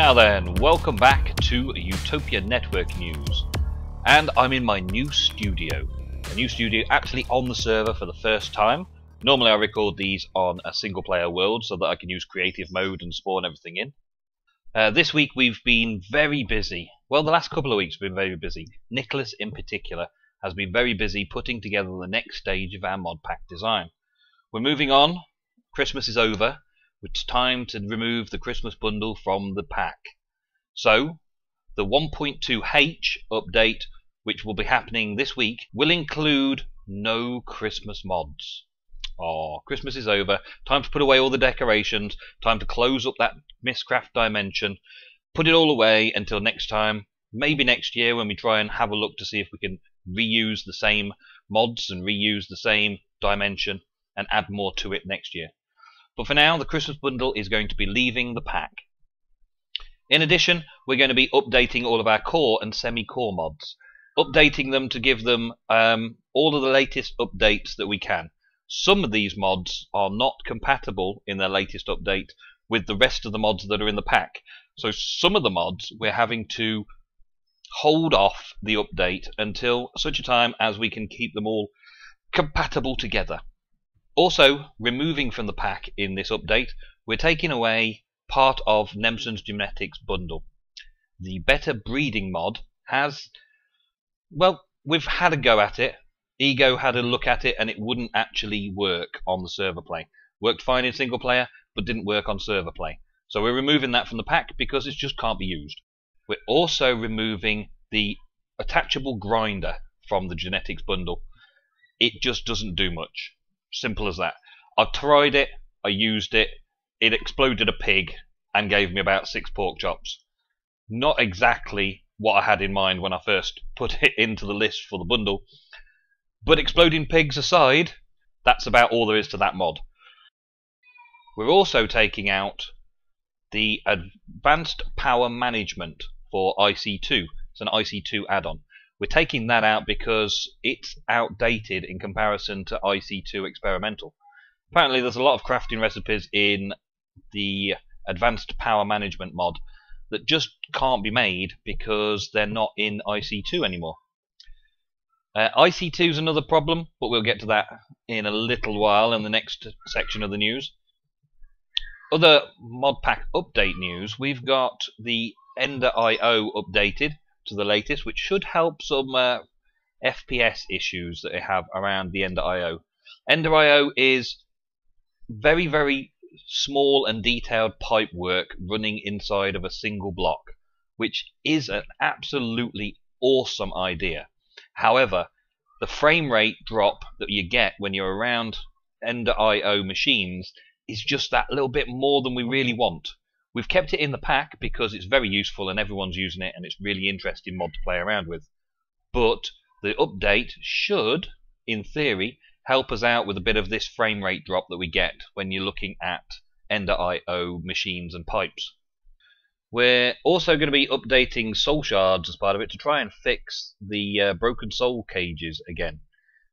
Now then, welcome back to Utopia#Network news, and I'm in my new studio. A new studio actually on the server for the first time. Normally I record these on a single player world so that I can use creative mode and spawn everything in. This week we've been very busy. Well, the last couple of weeks we've been very busy. Nicholas in particular has been very busy putting together the next stage of our mod pack design. We're moving on. Christmas is over. It's time to remove the Christmas bundle from the pack. So, the 1.2H update, which will be happening this week, will include no Christmas mods. Oh, Christmas is over. Time to put away all the decorations. Time to close up that Mistcraft dimension. Put it all away until next time. Maybe next year when we try and have a look to see if we can reuse the same mods and reuse the same dimension and add more to it next year. But for now, the Christmas bundle is going to be leaving the pack. In addition, we're going to be updating all of our core and semi-core mods. Updating them to give them all of the latest updates that we can. Some of these mods are not compatible in their latest update with the rest of the mods that are in the pack. So some of the mods we're having to hold off the update until such a time as we can keep them all compatible together. Also, removing from the pack in this update, we're taking away part of Nemson's Genetics bundle. The Better Breeding mod has, well, we've had a go at it. Ego had a look at it and it wouldn't actually work on the server play. Worked fine in single player, but didn't work on server play. So we're removing that from the pack because it just can't be used. We're also removing the attachable grinder from the Genetics bundle. It just doesn't do much. Simple as that. I tried it, I used it, it exploded a pig and gave me about 6 pork chops. Not exactly what I had in mind when I first put it into the list for the bundle, but exploding pigs aside, that's about all there is to that mod. We're also taking out the Advanced Power Management for IC2. It's an IC2 add-on. We're taking that out because it's outdated in comparison to IC2 Experimental. Apparently there's a lot of crafting recipes in the Advanced Power Management mod that just can't be made because they're not in IC2 anymore. IC2 is another problem, but we'll get to that in a little while in the next section of the news. Other mod pack update news, we've got the Ender.io updated to the latest, which should help some FPS issues that they have around the Ender.io. Ender.io is very, very small and detailed pipe work running inside of a single block, which is an absolutely awesome idea. However, the frame rate drop that you get when you're around Ender.io machines is just that little bit more than we really want. We've kept it in the pack because it's very useful and everyone's using it and it's really interesting mod to play around with. But the update should, in theory, help us out with a bit of this frame rate drop that we get when you're looking at Ender.io machines and pipes. We're also going to be updating soul shards as part of it to try and fix the broken soul cages again.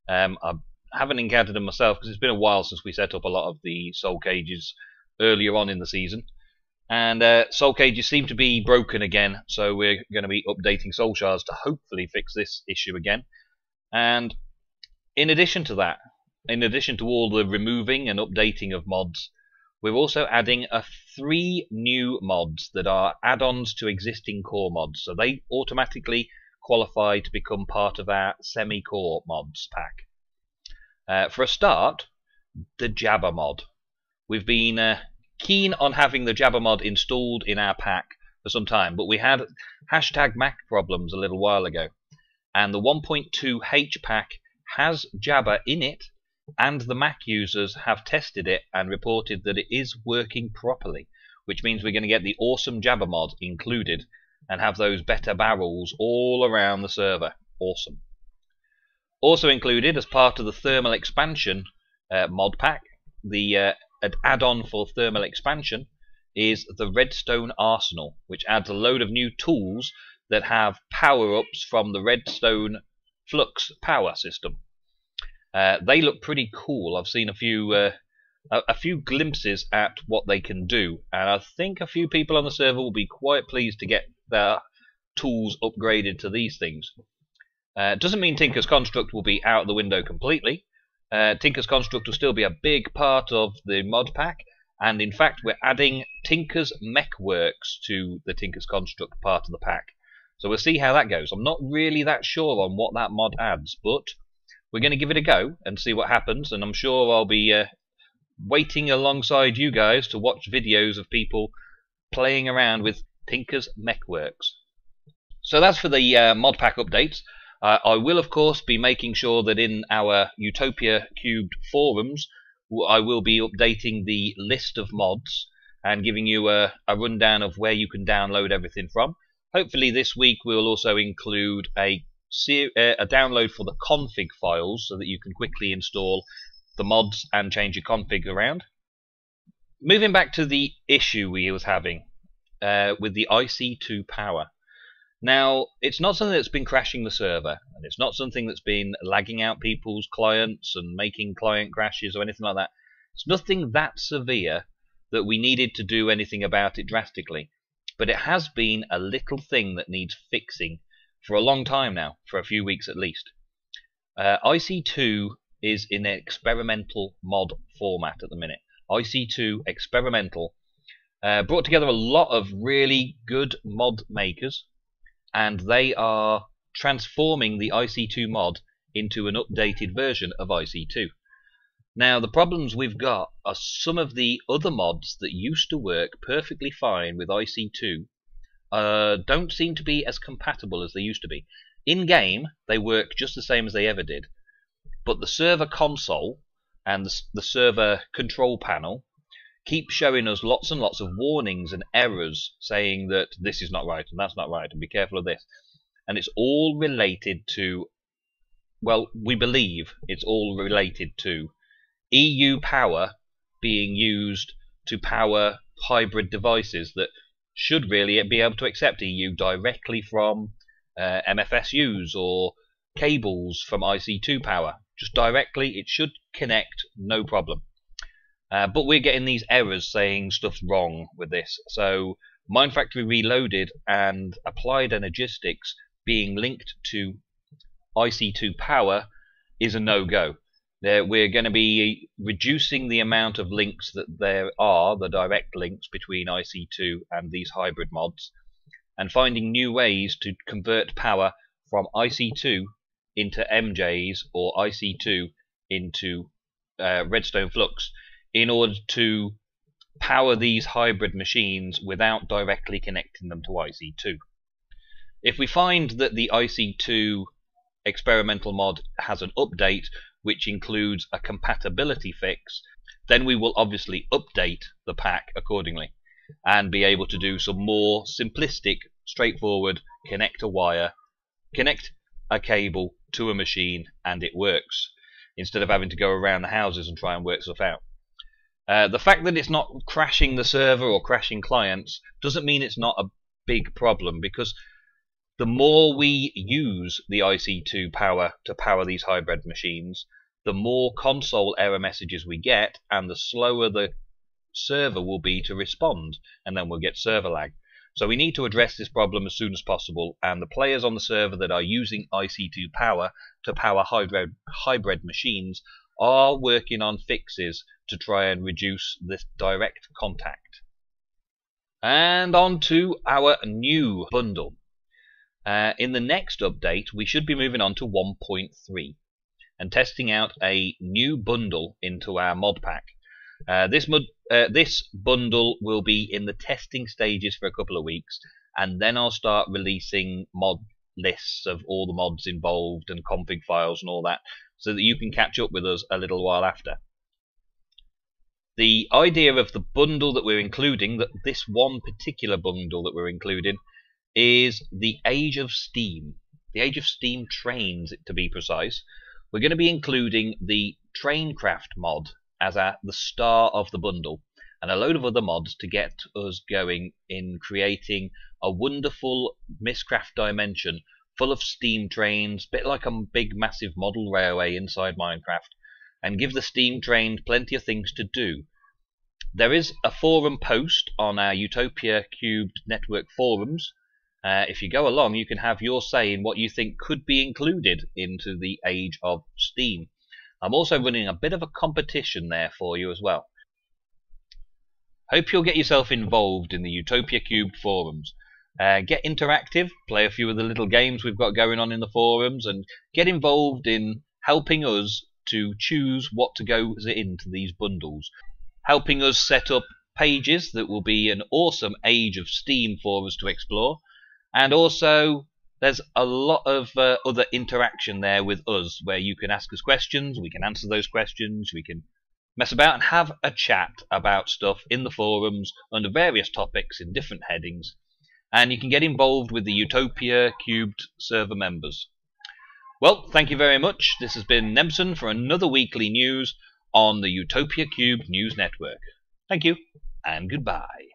I haven't encountered them myself because it's been a while since we set up a lot of the soul cages earlier on in the season. And soul cages seem to be broken again, so we're going to be updating soul shards to hopefully fix this issue again. And in addition to that, in addition to all the removing and updating of mods, we're also adding 3 new mods that are add-ons to existing core mods. So they automatically qualify to become part of our semi-core mods pack. For a start, the Jabba mod. We've been keen on having the Jabba mod installed in our pack for some time, but we had #Mac problems a little while ago, and the 1.2H pack has Jabba in it, and the Mac users have tested it and reported that it is working properly, which means we're going to get the awesome Jabba mod included and have those better barrels all around the server. Awesome. Also included as part of the thermal expansion mod pack, the add-on for thermal expansion is the Redstone Arsenal, which adds a load of new tools that have power-ups from the Redstone Flux power system. They look pretty cool. I've seen a few a few glimpses at what they can do, and I think a few people on the server will be quite pleased to get their tools upgraded to these things. Doesn't mean Tinker's Construct will be out the window completely. Tinker's Construct will still be a big part of the mod pack, and in fact we're adding Tinker's Mechworks to the Tinker's Construct part of the pack. So we'll see how that goes. I'm not really that sure on what that mod adds, but we're going to give it a go and see what happens, and I'm sure I'll be waiting alongside you guys to watch videos of people playing around with Tinker's Mechworks. So that's for the mod pack updates. I will of course be making sure that in our Utopia³ forums I will be updating the list of mods and giving you a rundown of where you can download everything from. Hopefully this week we'll also include a download for the config files so that you can quickly install the mods and change your config around. Moving back to the issue we was having with the IC2 Power. Now, it's not something that's been crashing the server, and it's not something that's been lagging out people's clients and making client crashes or anything like that. It's nothing that severe that we needed to do anything about it drastically, but it has been a little thing that needs fixing for a long time now, for a few weeks at least. IC2 is in an experimental mod format at the minute. IC2 Experimental brought together a lot of really good mod makers, and they are transforming the IC2 mod into an updated version of IC2. Now, the problems we've got are some of the other mods that used to work perfectly fine with IC2 don't seem to be as compatible as they used to be. In-game, they work just the same as they ever did, but the server console and the server control panel keep showing us lots and lots of warnings and errors saying that this is not right and that's not right and be careful of this. And it's all related to, well, we believe it's all related to EU power being used to power hybrid devices that should really be able to accept EU directly from MFSUs or cables from IC2 Power. Just directly, it should connect, no problem. But we're getting these errors saying stuff's wrong with this. So Mindfactory Reloaded and Applied Energistics being linked to IC2 Power is a no-go. We're going to be reducing the amount of links that there are, the direct links between IC2 and these hybrid mods, and finding new ways to convert power from IC2 into MJs or IC2 into Redstone Flux, in order to power these hybrid machines without directly connecting them to IC2. If we find that the IC2 experimental mod has an update which includes a compatibility fix, then we will obviously update the pack accordingly and be able to do some more simplistic, straightforward connect a wire, connect a cable to a machine, and it works, instead of having to go around the houses and try and work stuff out. The fact that it's not crashing the server or crashing clients doesn't mean it's not a big problem, because the more we use the IC2 power to power these hybrid machines, the more console error messages we get, and the slower the server will be to respond, and then we'll get server lag. So we need to address this problem as soon as possible, and the players on the server that are using IC2 power to power hybrid machines are working on fixes to try and reduce this direct contact. And on to our new bundle. In the next update we should be moving on to 1.3 and testing out a new bundle into our mod pack. This bundle will be in the testing stages for a couple of weeks, and then I'll start releasing mod lists of all the mods involved and config files and all that, so that you can catch up with us a little while after. The idea of the bundle that we're including, that this one particular bundle that we're including, is the Age of Steam. The Age of Steam trains, to be precise. We're going to be including the Traincraft mod as the star of the bundle, and a load of other mods to get us going in creating a wonderful Mistcraft dimension full of steam trains, a bit like a big massive model railway inside Minecraft, and give the Steam trained plenty of things to do. There is a forum post on our Utopia3Network forums. If you go along, you can have your say in what you think could be included into the age of Steam. I'm also running a bit of a competition there for you as well. Hope you'll get yourself involved in the Utopia3 forums. Get interactive, play a few of the little games we've got going on in the forums, and get involved in helping us to choose what to go into these bundles. Helping us set up pages that will be an awesome age of Steam for us to explore. And also, there's a lot of other interaction there with us, where you can ask us questions, we can answer those questions, we can mess about and have a chat about stuff in the forums under various topics in different headings. And you can get involved with the Utopia3 server members. Well, thank you very much. This has been Nebson for another weekly news on the Utopia3 News Network. Thank you, and goodbye.